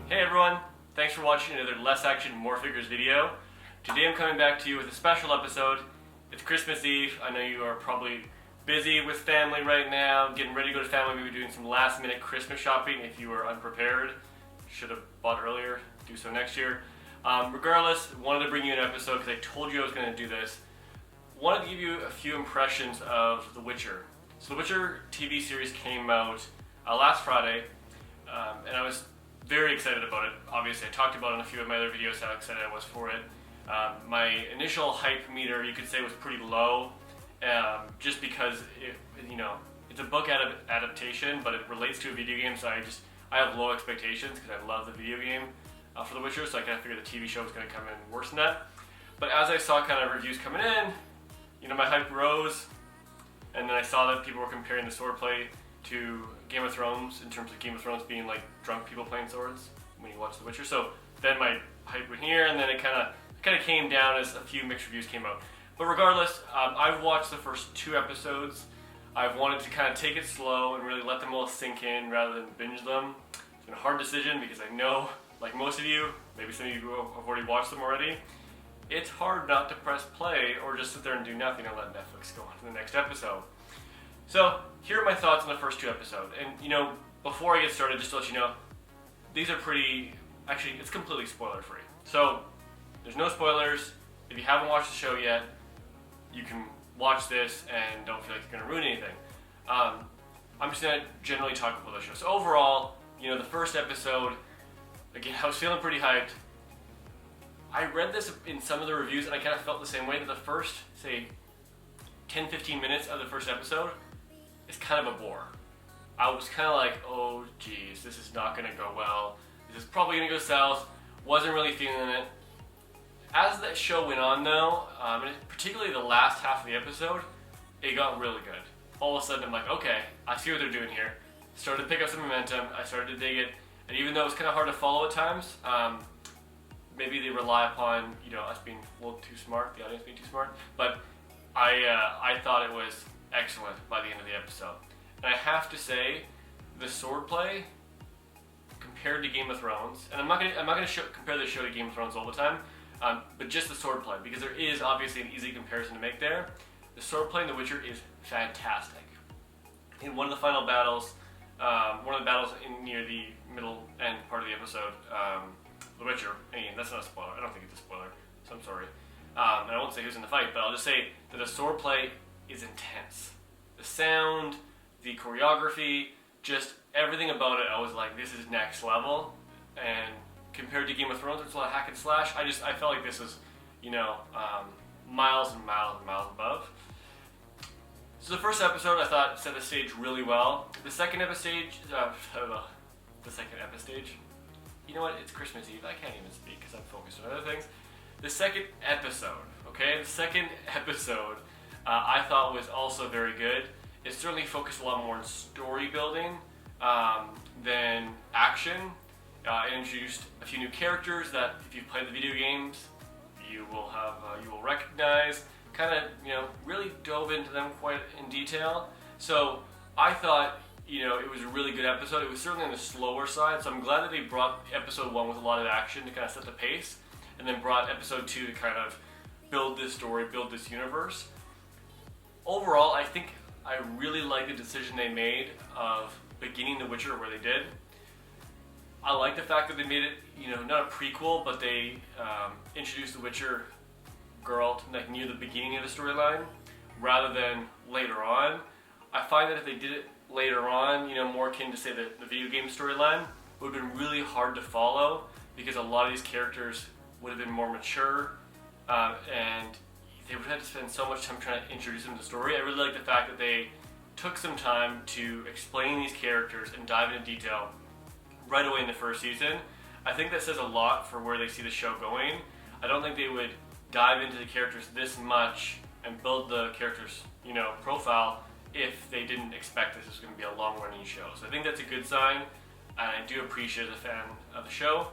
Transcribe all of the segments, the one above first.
Hey everyone, thanks for watching another Less Action More Figures video. Today I'm coming back to you with a special episode. It's Christmas Eve. I know you are probably busy with family right now, getting ready to go to family, maybe doing some last minute Christmas shopping if you are unprepared. Should have bought earlier, do so next year. Regardless, wanted to bring you an episode because I told you I was going to do this. Wanted to give you a few impressions of The Witcher. So The Witcher TV series came out last Friday, and I was very excited about it. Obviously, I talked about it in a few of my other videos how excited I was for it. My initial hype meter, you could say, was pretty low, just because it's a book adaptation, but it relates to a video game, so I have low expectations because I love the video game for The Witcher, so I kind of figured the TV show was going to come in worse than that. But as I saw kind of reviews coming in, my hype rose, and then I saw that people were comparing the swordplay to Game of Thrones in terms of Game of Thrones being like drunk people playing swords when you watch The Witcher. So then my hype went here, and then it kind of came down as a few mixed reviews came out. But regardless, I've watched the first 2 episodes. I've wanted to kind of take it slow and really let them all sink in rather than binge them. It's been a hard decision because I know, like most of you, maybe some of you have already watched them already, it's hard not to press play or just sit there and do nothing and let Netflix go on to the next episode. So here are my thoughts on the first 2 episodes. And before I get started, just to let you know, these are actually, it's completely spoiler free. So there's no spoilers. If you haven't watched the show yet, you can watch this and don't feel like you're going to ruin anything. I'm just going to generally talk about the show. So overall, the first episode, again, I was feeling pretty hyped. I read this in some of the reviews and I kind of felt the same way, that the first, say, 10-15 minutes of the first episode is kind of a bore. I was kind of like, oh geez, this is not going to go well. This is probably going to go south. Wasn't really feeling it. As that show went on though, and particularly the last half of the episode, it got really good. All of a sudden I'm like, okay, I see what they're doing here. Started to pick up some momentum, I started to dig it, and even though it was kind of hard to follow at times, maybe they rely upon us being a little too smart, the audience being too smart, but I thought it was excellent by the end of the episode. And I have to say, the swordplay compared to Game of Thrones, and I'm not gonna compare the show to Game of Thrones all the time, but just the swordplay, because there is obviously an easy comparison to make there. The swordplay in The Witcher is fantastic. In one of the final battles, near the middle end part of the episode, The Witcher, that's not a spoiler, I don't think it's a spoiler, so I'm sorry. And I won't say who's in the fight, but I'll just say that the swordplay is intense. The sound, the choreography, just everything about it, I was like, this is next level. And compared to Game of Thrones, which is a lot of hack and slash, I felt like this was, miles and miles and miles above. So the first episode, I thought, set the stage really well. The second episode, you know what, it's Christmas Eve, I can't even speak because I'm focused on other things. The second episode, I thought was also very good. It certainly focused a lot more on story building than action. It introduced a few new characters that, if you've played the video games, you will recognize. Kind of, really dove into them quite in detail. So I thought, it was a really good episode. It was certainly on the slower side, so I'm glad that they brought episode 1 with a lot of action to kind of set the pace, and then brought episode 2 to kind of build this story, build this universe. Overall, I think I really like the decision they made of beginning The Witcher where they did. I like the fact that they made it, not a prequel, but they introduced the Witcher girl to near the beginning of the storyline rather than later on. I find that if they did it later on, more akin to say the video game storyline, would have been really hard to follow because a lot of these characters would have been more mature, and they would have to spend so much time trying to introduce them to the story. I really like the fact that they took some time to explain these characters and dive into detail right away in the first season. I think that says a lot for where they see the show going. I don't think they would dive into the characters this much and build the characters, profile if they didn't expect this was going to be a long-running show. So I think that's a good sign, and I do appreciate as a fan of the show.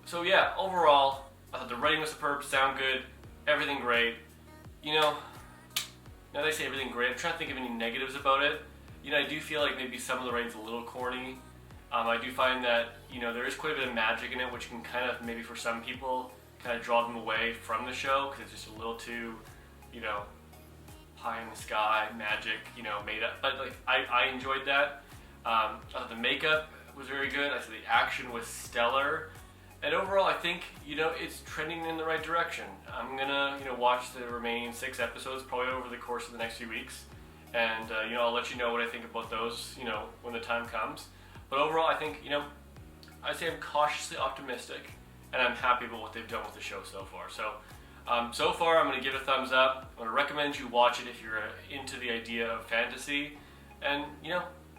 So yeah, overall, I thought the writing was superb, sound good, everything great. Now they say everything great, I'm trying to think of any negatives about it. I do feel like maybe some of the writing's a little corny. I do find that, there is quite a bit of magic in it, which can kind of, maybe for some people, kind of draw them away from the show, because it's just a little too, pie in the sky, magic, made up. But like, I enjoyed that. I thought the makeup was very good. I thought the action was stellar. And overall, I think, it's trending in the right direction. I'm gonna, watch the remaining 6 episodes probably over the course of the next few weeks. And, I'll let you know what I think about those, when the time comes. But overall, I think, I'd say I'm cautiously optimistic, and I'm happy about what they've done with the show so far. So far, I'm going to give it a thumbs up. I'm going to recommend you watch it if you're into the idea of fantasy. And,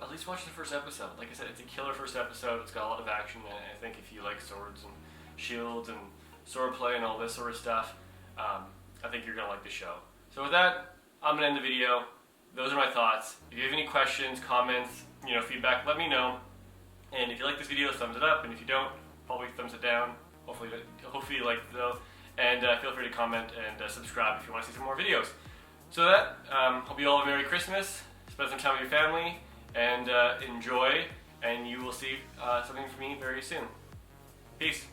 at least watch the first episode. Like I said, it's a killer first episode. It's got a lot of action, and I think if you like swords and shields and sword play and all this sort of stuff, I think you're going to like the show. So with that, I'm going to end the video. Those are my thoughts. If you have any questions, comments, feedback, let me know. And if you like this video, thumbs it up. And if you don't, probably thumbs it down. Hopefully you like it though. And feel free to comment and subscribe if you want to see some more videos. So that, hope you all have a Merry Christmas. Spend some time with your family and enjoy. And you will see something from me very soon. Peace.